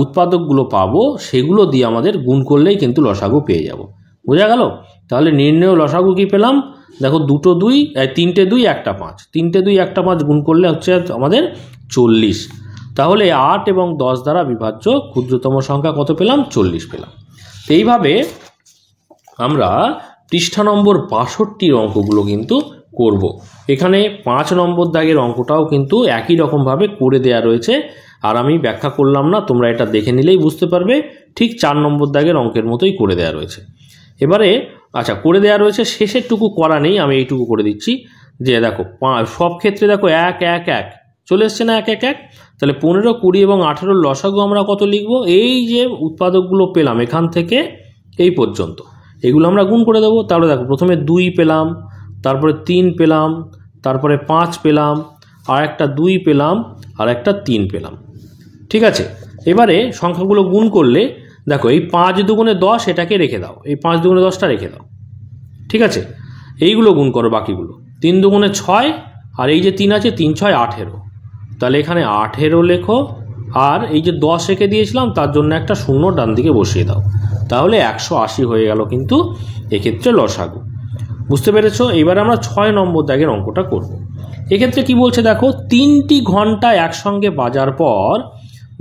উৎপাদকগুলো পাবো, সেগুলো দিয়ে আমাদের গুণ করলেই কিন্তু লসাগু পেয়ে যাব। বোঝা গেল? তাহলে নির্ণেয় লসাগু কি পেলাম, দেখো 2 2, 3টে 2 1টা 5, 3টে 2 1টা 5 গুণ করলে হচ্ছে আমাদের 40। তাহলে 8 এবং 10 দ্বারা বিভাজ্য ক্ষুদ্রতম সংখ্যা কত পেলাম, 40 পেলাম। এইভাবে আমরা পৃষ্ঠা নম্বর 62 অঙ্কগুলো কিন্তু করব। এখানে 5 নম্বর দাগের অঙ্কটাও কিন্তু একই রকমভাবে করে দেয়া রয়েছে, আর আমি ব্যাখ্যা করলাম না, তোমরা এটা দেখে নিলেই বুঝতে পারবে। ঠিক 4 নম্বর দাগের অঙ্কের মতোই করে দেয়া রয়েছে। এবারে আচ্ছা, করে দেয়া রয়েছে, শেষেরটুকু করা নেই, আমি এইটুকু করে দিচ্ছি। যে দেখো সব ক্ষেত্রে দেখো 1 1 1 চলে এসছে না, 1 1 1। তাহলে 15 20 এবং 18 লসাগু আমরা কত লিখব, এই যে উৎপাদকগুলো পেলাম এখান থেকে এই পর্যন্ত, এগুলো আমরা গুণ করে দেবো। তাহলে দেখো প্রথমে 2 পেলাম, তারপরে 3 পেলাম, তারপরে 5 পেলাম, আর একটা 2 পেলাম, আর একটা 3 পেলাম। ঠিক আছে, এবারে সংখ্যাগুলো গুণ করলে দেখো এই 5 দুগুণে 10 এটাকে রেখে দাও, এই 5 দুগুণে 10টা রেখে দাও। ঠিক আছে, এইগুলো গুণ করো বাকিগুলো। 3 দুগুণে 6, আর এই যে 3 আছে, 3 6 18। তাহলে এখানে 18 লেখো, আর এই যে 10 রেখে দিয়েছিলাম তার জন্য একটা শূন্য ডান দিকে বসিয়ে দাও। তাহলে 180 হয়ে গেল কিন্তু এক্ষেত্রে লসাগু। বুঝতে পেরেছো? এবার আমরা 6 নম্বর দাগের অঙ্কটা করব। এক্ষেত্রে কি বলছে দেখো, 3টি ঘন্টা একসঙ্গে বাজার পর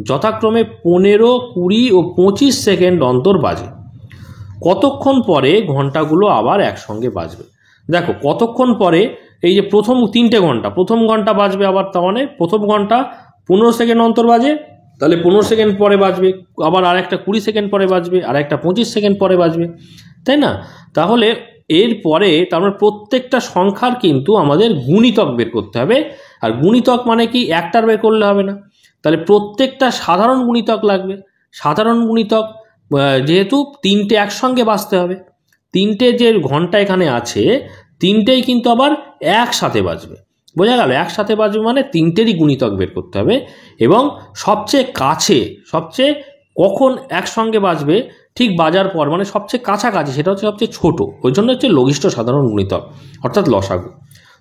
যথাক্রমে 15, 20 ও 25 সেকেন্ড অন্তর বাজে। কতক্ষণ পরে ঘন্টাগুলো আবার একসঙ্গে বাজবে? দেখো কতক্ষণ পরে, এই যে প্রথম 3টে ঘন্টা, প্রথম ঘন্টা বাজবে আবার, তার মানে প্রথম ঘন্টা 15 সেকেন্ড অন্তর বাজে, তাহলে 15 সেকেন্ড পরে বাজবে, আবার আর একটা 20 সেকেন্ড পরে বাজবে, আর একটা 25 সেকেন্ড পরে বাজবে, তাই না? তাহলে এরপরে তার মানে প্রত্যেকটা সংখ্যার কিন্তু আমাদের গুণিতক বের করতে হবে। আর গুণিতক মানে কি, একটার বের করলে হবে না, তাহলে প্রত্যেকটা সাধারণ গুণিতক লাগবে। সাধারণ গুণিতক যেহেতু 3টে একসঙ্গে বাজতে হবে, 3টে যে ঘন্টা এখানে আছে 3টেই কিন্তু আবার একসাথে বাজবে। বোঝা গেল? একসাথে বাজবে মানে 3টেরই গুণিতক বের করতে হবে। এবং সবচেয়ে কাছে, সবচেয়ে কখন একসঙ্গে বাজবে, ঠিক বাজার পর, মানে সবচেয়ে কাছাকাছি, সেটা হচ্ছে সবচেয়ে ছোট, ওই জন্য হচ্ছে লঘিষ্ঠ সাধারণ গুণিতক অর্থাৎ লসাগু।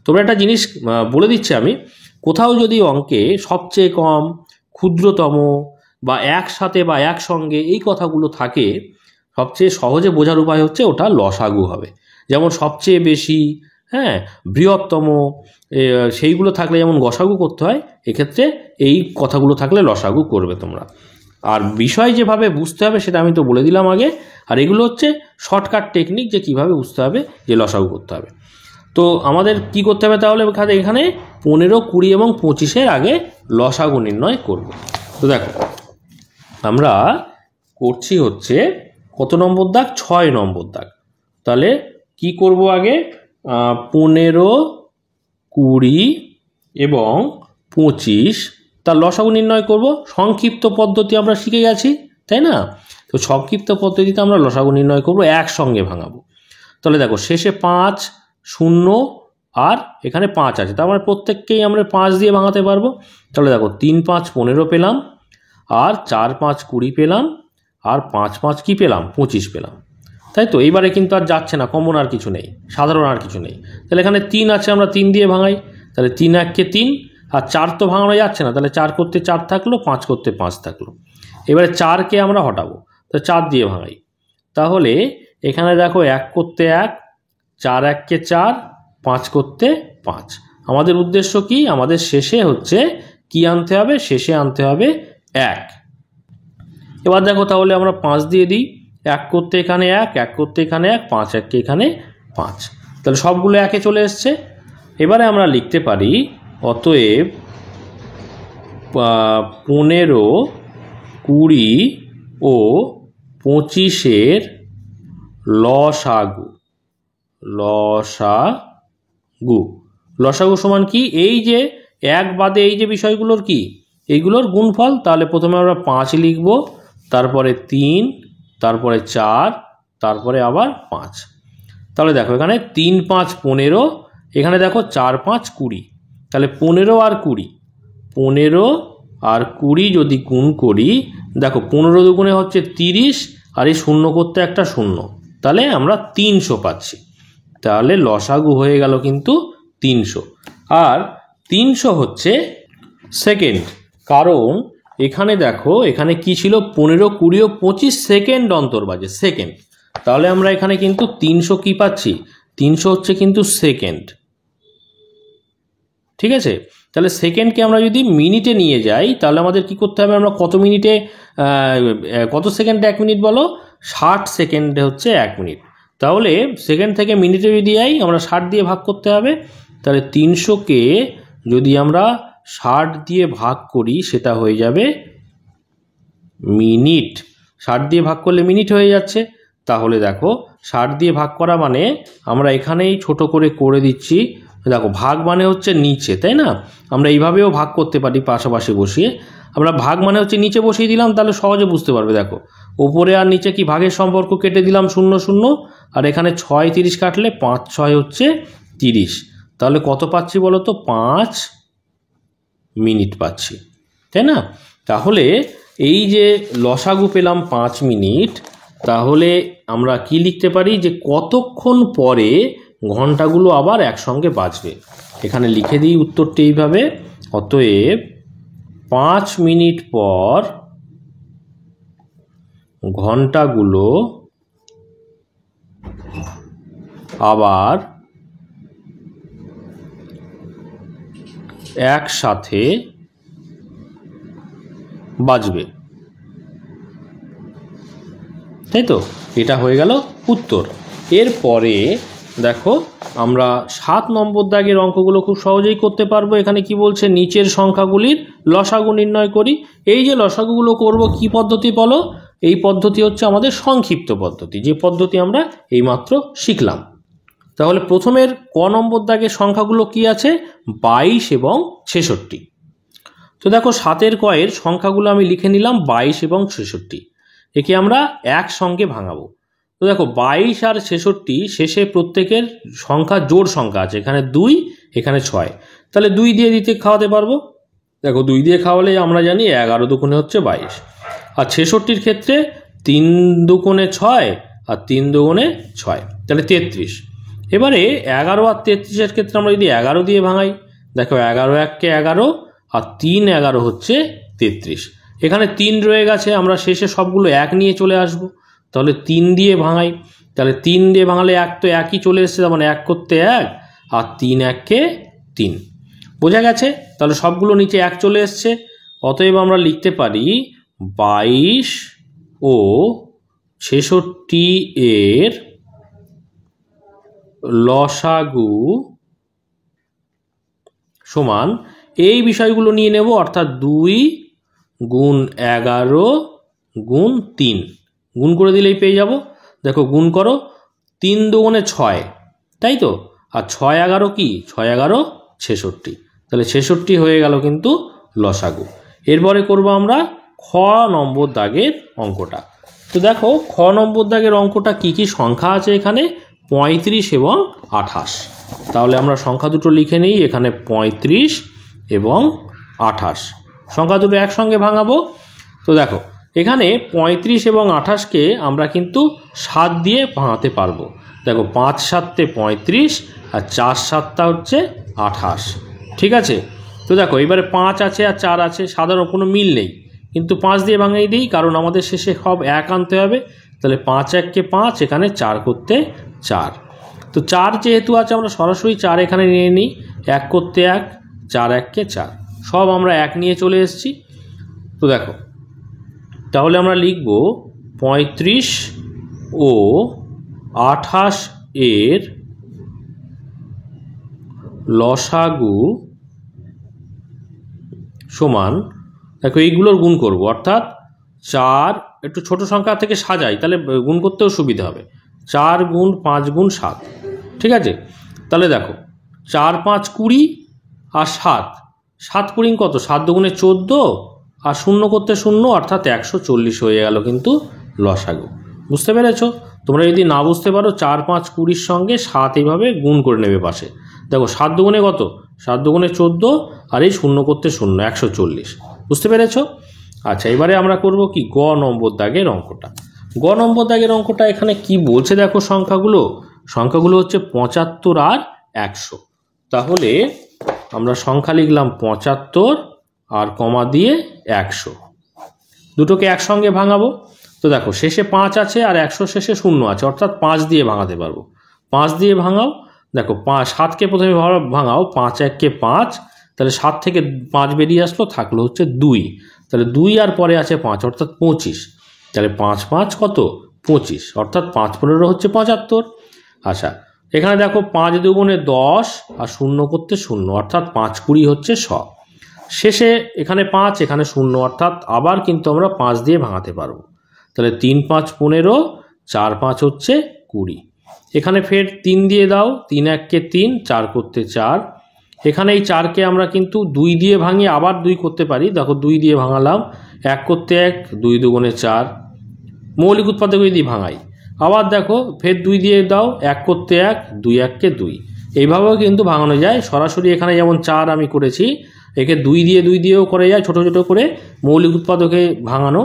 তোমরা একটা জিনিস বলে দিচ্ছি আমি, কোথাও যদি অঙ্কে সবচেয়ে কম, ক্ষুদ্রতম, বা একসাথে বা একসঙ্গে এই কথাগুলো থাকে, সবচেয়ে সহজে বোঝার উপায় হচ্ছে ওটা লসাগু হবে। যেমন সবচেয়ে বেশি, হ্যাঁ, বৃহত্তম, সেইগুলো থাকলে যেমন গসাগু করতে হয়, এক্ষেত্রে এই কথাগুলো থাকলে লসাগু করবে তোমরা। আর বিষয় যেভাবে বুঝতে হবে সেটা আমি তো বলে দিলাম আগে। আর এগুলো হচ্ছে শর্টকাট টেকনিক যে কীভাবে বুঝতে হবে যে লসাগু করতে হবে। তো আমাদের কি করতে হবে তাহলে এখানে 15, 20 এবং 25-এর আগে লসাগু নির্ণয় করব। তো দেখো আমরা করছি হচ্ছে কত নম্বর দাগ, 6 নম্বর দাগ। তাহলে কি করব আগে, 15, 20 এবং 25 তার লসাগু নির্ণয় করব। সংক্ষিপ্ত পদ্ধতি আমরা শিখে গেছি, তাই না? তো সংক্ষিপ্ত পদ্ধতিতে আমরা লসাগু নির্ণয় করব, একসঙ্গে ভাঙাবো। তাহলে দেখো শেষে 5, 0 আর এখানে 5 আছে, তার মানে প্রত্যেককেই আমরা 5 দিয়ে ভাঙাতে পারবো। তাহলে দেখো 3, 5, 15 পেলাম, আর 4, 5, 20 পেলাম, আর 5, 5 কি পেলাম, 25 পেলাম, তাই তো? এইবারে কিন্তু আর যাচ্ছে না, কমন আর কিছু নেই, সাধারণ আর কিছু নেই। তাহলে এখানে 3 আছে, আমরা 3 দিয়ে ভাঙাই। তাহলে 3 1 3, আর 4 তো ভাঙানো যাচ্ছে না, তাহলে 4 করতে 4 থাকলো, 5 করতে 5 থাকলো। এবারে 4কে আমরা হটাবো, তো 4 দিয়ে ভাঙাই। তাহলে এখানে দেখো 1 করতে 1, 4 1 4, 5 করতে 5। আমাদের উদ্দেশ্য কি, আমাদের শেষে হচ্ছে কি আনতে হবে, শেষে আনতে হবে 1। এবার দেখো তাহলে আমরা 5 দিয়ে দিই, 1 করতে এখানে 1, 1 করতে এখানে 1, 5 1 এখানে 5, তাহলে সবগুলো 1-এ চলে এসছে। এবারে আমরা লিখতে পারি অতএব 15, 20 ও 25-এর লসাগু। লসাগু সমান কি, এই যে 1 বাদে এই যে বিষয়গুলোর কি, এইগুলোর গুণফল। তাহলে প্রথমে আমরা 5 লিখব, তারপরে 3, তারপরে 4, তারপরে আবার 5। তাহলে দেখো এখানে 3 5 15, এখানে দেখো 4 5 20, তাহলে 15 আর 20, 15 আর 20 যদি গুণ করি, দেখো 15 দুগুণে হচ্ছে 30, আর এই 0 করতে একটা 0, তাহলে আমরা 300 পাচ্ছি। তাহলে লসাগু হয়ে গেল কিন্তু 300। আর 300 হচ্ছে সেকেন্ড, কারণ এখানে দেখো এখানে কি ছিল, 15, 20 ও 25 সেকেন্ড অন্তর বাজে, সেকেন্ড। তাহলে আমরা এখানে কিন্তু 300 কি পাচ্ছি, 300 হচ্ছে কিন্তু সেকেন্ড, ঠিক আছে? তাহলে সেকেন্ডকে আমরা যদি মিনিটে নিয়ে যাই, তাহলে আমাদের কি করতে হবে, আমরা কত মিনিটে, কত সেকেন্ডে 1 মিনিট বলো, 60 সেকেন্ডে হচ্ছে 1 মিনিট। তাহলে সেকেন্ড থেকে মিনিটে যদি যাই, আমরা 60 দিয়ে ভাগ করতে হবে। তাহলে 300-কে যদি আমরা 60 দিয়ে ভাগ করি, সেটা হয়ে যাবে মিনিট। 60 দিয়ে ভাগ করলে মিনিট হয়ে যাচ্ছে। তাহলে দেখো 60 দিয়ে ভাগ করা মানে আমরা এখানেই ছোট করে দিচ্ছি। দেখো ভাগ মানে হচ্ছে নিচে, তাই না? আমরা এইভাবেও ভাগ করতে পারি, পাশাপাশি বসিয়ে। আমরা ভাগ মানে হচ্ছে নিচে বসিয়ে দিলাম, তাহলে সহজে বুঝতে পারবে। দেখো উপরে আর নিচে কি ভাগের সম্পর্ক, কেটে দিলাম 0 0, আর এখানে 6 30 কাটলে 5 6 হচ্ছে 30। তাহলে কত পাচ্ছি বলো তো, 5 মিনিট পাচ্ছি, তাই না? তাহলে এই যে লসাগু পেলাম 5 মিনিট, তাহলে আমরা কি লিখতে পারি, যে কতক্ষণ পরে ঘন্টাগুলো আবার একসঙ্গে বাজবে। এখানে লিখে দিই উত্তরটি এইভাবে, অতএব 5 মিনিট পর ঘন্টাগুলো আবার একসাথে বাজবে, তাই তো? এটা হয়ে গেল উত্তর। এরপরে দেখো আমরা 7 নম্বর দাগের অঙ্কগুলো খুব সহজেই করতে পারবো। এখানে কি বলছে, নিচের সংখ্যাগুলির লসাগু নির্ণয় করি। এই যে লসাগুগুলো করব, কি পদ্ধতি বলো? এই পদ্ধতি হচ্ছে আমাদের সংক্ষিপ্ত পদ্ধতি, যে পদ্ধতি আমরা এইমাত্র শিখলাম। তাহলে প্রথমের ক নম্বর দাগের সংখ্যাগুলো কি আছে, 22 এবং 66। তো দেখো 7-এর কয়ের সংখ্যাগুলো আমি লিখে নিলাম, 22 এবং 66। একে আমরা একসঙ্গে ভাঙাবো। তো দেখো 22 আর 66 শেষে প্রত্যেকের সংখ্যা জোড় সংখ্যা আছে, এখানে 2, এখানে 6, তাহলে 2 দিয়ে দিতে খাওয়াতে পারবো। দেখো 2 দিয়ে খাওয়ালে আমরা জানি 11 দুগুণে হচ্ছে 22। আর 66-র ক্ষেত্রে 3 দুগুণে 6, আর 3 দুগুণে 6, তাহলে 33। এবারে 11 আর 33-এর ক্ষেত্রে আমরা যদি 11 দিয়ে ভাঙাই, দেখো 11 1 কে 11, আর 3 11 হচ্ছে 33। এখানে 3 রয়ে গেছে, আমরা শেষে সবগুলো 1 নিয়ে চলে আসব। তাহলে 3 দিয়ে ভাঙাই, তাহলে 3 দিয়ে ভাঙালে 1 তো 1ই চলে এসছে, তার মানে 1 করতে 1 আর 3 1-কে 3, বোঝা গেছে। তাহলে সবগুলো নিচে 1 চলে এসছে, অতএব আমরা লিখতে পারি 22 ও 66 এর লসাগু সমান এই বিষয়গুলো নিয়ে নেব, অর্থাৎ 2 গুণ 11 গুণ 3 গুণ করে দিলেই পেয়ে যাব। দেখো গুণ করো, 3 দুগুণে 6, তাই তো, আর 6 11 কি, 6 11 66, তাহলে 66 হয়ে গেল কিন্তু লসাগু। এরপরে করব আমরা খ নম্বর দাগের অঙ্কটা। তো দেখো খ নম্বর দাগের অঙ্কটা কি কি সংখ্যা আছে এখানে, 35 এবং 28। তাহলে আমরা সংখ্যা দুটো লিখে নিই, এখানে 35 এবং 28 সংখ্যা দুটো একসঙ্গে ভাঙাবো। তো দেখো এখানে 35 এবং 28কে আমরা কিন্তু 7 দিয়ে ভাঙাতে পারবো। দেখো 5 7 35 আর 4 7 হচ্ছে 28, ঠিক আছে। তো দেখো এবারে 5 আছে আর 4 আছে, সাধারণ কোনো মিল নেই, কিন্তু 5 দিয়ে ভাঙাই দিই, কারণ আমাদের শেষে সব 1 আনতে হবে। তাহলে 5 1-কে 5, এখানে 4 করতে 4। তো 4 যেহেতু আছে আমরা সরাসরি 4 এখানে নিয়ে নিই, 1 করতে 1, 4 1-কে 4, সব আমরা 1 নিয়ে চলে এসেছি। তো দেখো তাহলে আমরা লিখব 35 ও 28 এর লসাগু সমান, দেখো এইগুলোর গুণ করব, অর্থাৎ 4, একটু ছোট সংখ্যা থেকে সাজাই তাহলে গুণ করতেও সুবিধা হবে, 4 গুণ 5 গুণ 7, ঠিক আছে। তাহলে দেখো 4 5 20 আর 7 7 20 কত, 7 দুগুণে 14 আর 0 করতে 0, অর্থাৎ 140 হয়ে গেল কিন্তু লসাগু। বুঝতে পেরেছো? তোমরা যদি না বুঝতে পারো 4 5 20-র সঙ্গে 7 এইভাবে গুণ করে নেবে পাশে। দেখো 7 দুগুণে কত, 7 দুগুণে 14 আর এই 0 করতে 0, 140। বুঝতে পেরেছো? আচ্ছা এবারে আমরা করব কি, গ নম্বর দাগের অঙ্কটা। গ নম্বর দাগের অঙ্কটা এখানে কি বলছে দেখো, সংখ্যাগুলো হচ্ছে 75 আর 100। তাহলে আমরা সংখ্যা লিখলাম 75 আর কমা দিয়ে 100, দুটোকে একসঙ্গে ভাঙাবো। তো দেখো শেষে 5 আছে আর 100 শেষে 0 আছে, অর্থাৎ 5 দিয়ে ভাঙাতে পারবো। 5 দিয়ে ভাঙাও, দেখো 7কে প্রথমে ভাঙাও, 5 1-কে 5, তাহলে 7 থেকে 5 বেরিয়ে আসলো, থাকলো হচ্ছে 2, তাহলে 2 আর পরে আছে 5, অর্থাৎ 25, তাহলে 5 5 কত, 25, অর্থাৎ 5 15 হচ্ছে 75। আচ্ছা এখানে দেখো 5 দুগুণে 10 আর 0 করতে 0, অর্থাৎ 5 20 হচ্ছে 100। শেষে এখানে 5 এখানে 0, অর্থাৎ আবার কিন্তু আমরা 5 দিয়ে ভাঙাতে পারবো। তাহলে 3 5 15, 4 5 হচ্ছে 20, এখানে ফের 3 দিয়ে দাও, 3 1-কে 3, 4 করতে 4, এখানে এই 4কে আমরা কিন্তু 2 দিয়ে ভাঙিয়ে আবার 2 করতে পারি। দেখো 2 দিয়ে ভাঙালাম, 1 করতে 1, 2 দুগুণে 4, মৌলিক উৎপাদক যদি ভাঙাই, আবার দেখো ফের 2 দিয়ে দাও, 1 করতে 1, 2 1-কে 2, এইভাবেও কিন্তু ভাঙানো যায়। সরাসরি এখানে যেমন 4 আমি করেছি, একে 2 দিয়েও করে যায়, ছোট ছোট করে মৌলিক উৎপাদকে ভাঙানো।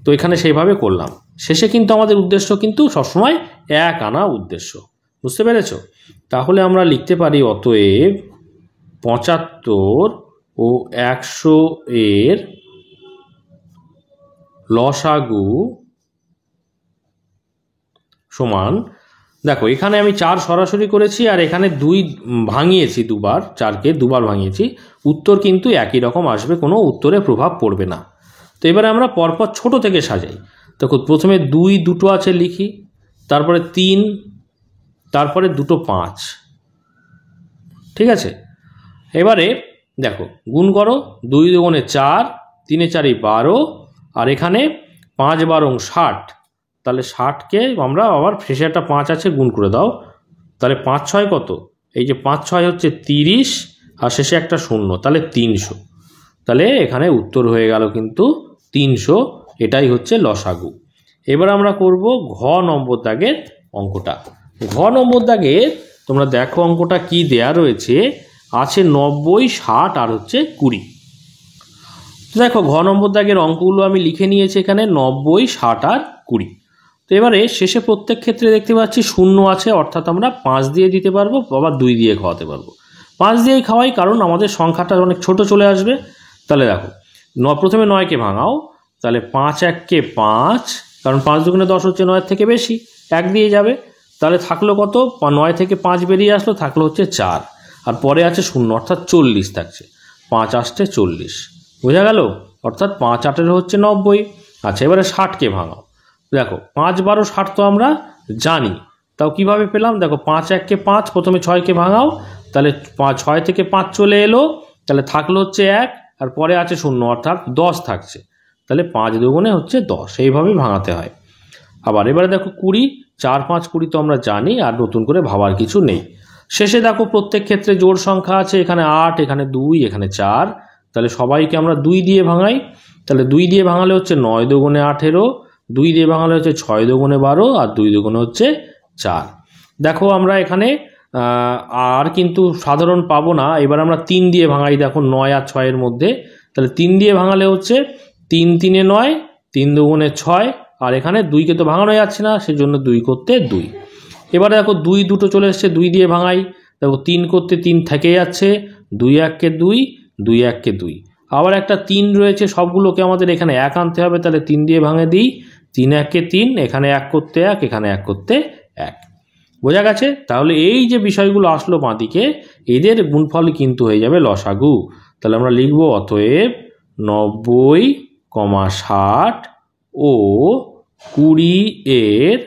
তো এখানে সেইভাবে করলাম, শেষে কিন্তু আমাদের উদ্দেশ্য কিন্তু সবসময় 1 আনা উদ্দেশ্য। বুঝতে পেরেছো? তাহলে আমরা লিখতে পারি অতএব 75 ও 100 এর লসাগু সমান, দেখো এখানে আমি 4 সরাসরি করেছি আর এখানে 2 ভাঙিয়েছি, 2বার, 4কে 2বার ভাঙিয়েছি, উত্তর কিন্তু একই রকম আসবে, কোনো উত্তরে প্রভাব পড়বে না। তো এবারে আমরা পরপর ছোট থেকে সাজাই। দেখো প্রথমে 2 দুটো আছে লিখি, তারপরে 3, তারপরে দুটো 5, ঠিক আছে। এবারে দেখো গুণ করো, 2 দুগুণে 4, 3 4 12, আর এখানে 5 12 60, তাহলে 60কে আমরা আবার শেষে একটা 5 আছে, গুণ করে দাও, তাহলে 5 6 কত, এই যে 5 6 হচ্ছে 30 আর শেষে একটা 0, তাহলে 300, তাহলে এখানে উত্তর হয়ে গেল কিন্তু 300, এটাই হচ্ছে লসাগু। এবার আমরা করব ঘ নম্বর দাগের অঙ্কটা। ঘ নম্বর দাগে তোমরা দেখো অঙ্কটা কি দেয়া রয়েছে, আছে 90 60 আর হচ্ছে 20। দেখো ঘ নম্বর দাগের অঙ্কগুলো আমি লিখে নিয়েছি এখানে 90 60 আর 20। তো এবারে শেষে প্রত্যেক ক্ষেত্রে দেখতে পাচ্ছি 0 আছে, অর্থাৎ আমরা 5 দিয়ে দিতে পারবো, আবার 2 দিয়ে খাওয়াতে পারবো। 5 দিয়েই খাওয়াই, কারণ আমাদের সংখ্যাটা অনেক ছোট চলে আসবে। তাহলে দেখো প্রথমে 9কে ভাঙাও, তাহলে 5 এককে 5, কারণ 5 দুগুণে 10 হচ্ছে 9 থেকে বেশি, 1 দিয়ে যাবে। তাহলে থাকলো কত? 9 থেকে 5 বেরিয়ে আসলো, থাকলো হচ্ছে 4, আর পরে আছে 0 অর্থাৎ 40 থাকছে। 5 আসতে 40, বোঝা গেল? অর্থাৎ 5 8 হচ্ছে 90। আচ্ছা, এবারে 60কে ভাঙাও। দেখো 5 12 60 তো আমরা জানি, তাও কিভাবে পেলাম? দেখো 5 এককে 5, প্রথমে 6কে ভাঙাও, তাহলে 6 থেকে 5 চলে এলো, তাহলে থাকলো হচ্ছে 1, আর পরে আছে 0 অর্থাৎ 10 থাকছে। তাহলে 5 দুগুণে হচ্ছে 10, এইভাবেই ভাঙাতে হয়। আবার এবারে দেখো 20, 4 5 20 তো আমরা জানি, আর নতুন করে ভাবার কিছু নেই। শেষে দেখো প্রত্যেক ক্ষেত্রে জোড় সংখ্যা আছে, এখানে 8, এখানে 2, এখানে 4, তাহলে সবাইকে আমরা 2 দিয়ে ভাঙাই। তাহলে 2 দিয়ে ভাঙালে হচ্ছে 9 দুগুণে 18, 2 দিয়ে ভাঙালে হচ্ছে 6 দুগুণে 12, আর 2 দুগুণে হচ্ছে 4। দেখো আমরা এখানে আর কিন্তু সাধারণ পাবো না, এবার আমরা 3 দিয়ে ভাঙাই। দেখো 9 আর 6 মধ্যে, তাহলে 3 দিয়ে ভাঙালে হচ্ছে 3 3 9, 3 দুগুণে 6, আর এখানে 2কে তো ভাঙানো যাচ্ছে না, সেজন্য 2 করতে 2। এবারে দেখো 2 দুটো চলে এসছে, 2 দিয়ে ভাঙাই। দেখো 3 করতে 3 থেকে যাচ্ছে, 2 এককে 2, 2 এককে 2, আবার একটা 3 রয়েছে, সবগুলোকে আমাদের এখানে 1 আনতে হবে, তাহলে 3 দিয়ে ভাঙে দিই। 3 এককে 3, এখানে 1 করতে 1, এখানে 1 করতে 1, বোঝা গেছে? তাহলে এই যে বিষয়গুলো আসলো বাঁদিকে, এদের গুণফল কিন্তু হয়ে যাবে লসাগু। তাহলে আমরা লিখব অতএব 90, 60 ও 20 এর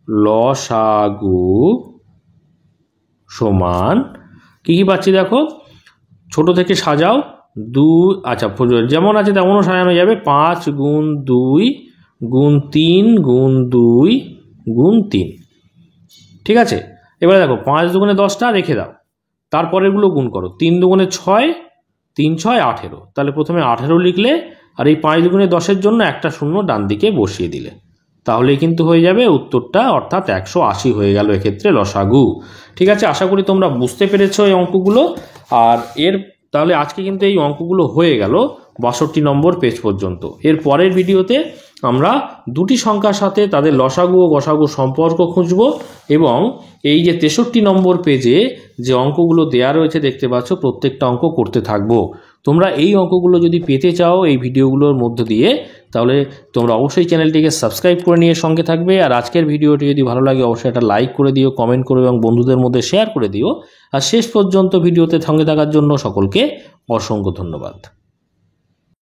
লসাগু সমান কি কি পাচ্ছি দেখো, ছোট থেকে সাজাও। 2, আচ্ছা যেমন আছে তেমনও সাজানো যাবে। 5 গুণ 2 গুণ 3 গুণ 2 গুণ 3, ঠিক আছে? এবারে দেখো 5 দুগুণে 10টা রেখে দাও, তারপরেরগুলো গুণ করো। 3 দুগুণে 6, 3 6 18, তাহলে প্রথমে 18 লিখলে, আর এই 5 দুগুণে 10-এর জন্য একটা শূন্য ডান দিকে বসিয়ে দিলে, তাহলেই কিন্তু হয়ে যাবে উত্তরটা, অর্থাৎ 180 হয়ে গেল এক্ষেত্রে লসাগু। ঠিক আছে, আশা করি তোমরা বুঝতে পেরেছো এই অঙ্কগুলো। আর তাহলে আজকে কিন্তু এই অঙ্কগুলো হয়ে গেল 62 নম্বর পেজ পর্যন্ত। এর পরের ভিডিওতে আমরা দুটি সংখ্যার সাথে তাদের লসাগু ও গসাগু সম্পর্ক খুঁজব, এবং এই যে 63 নম্বর পেজে যে অঙ্কগুলো দেয়া রয়েছে দেখতে পাচ্ছ, প্রত্যেকটা অঙ্ক করতে থাকবো। তোমরা এই অঙ্কগুলো যদি পেতে চাও এই ভিডিওগুলোর মধ্য দিয়ে, তাহলে তোমরা অবশ্যই চ্যানেলটিকে সাবস্ক্রাইব করে নিয়ে সঙ্গে থাকবে। আর আজকের ভিডিওটি যদি ভালো লাগে অবশ্যই একটা লাইক করে দিও, কমেন্ট করো এবং বন্ধুদের মধ্যে শেয়ার করে দিও। আর শেষ পর্যন্ত ভিডিওতে সঙ্গে থাকার জন্য সকলকে অসংখ্য ধন্যবাদ।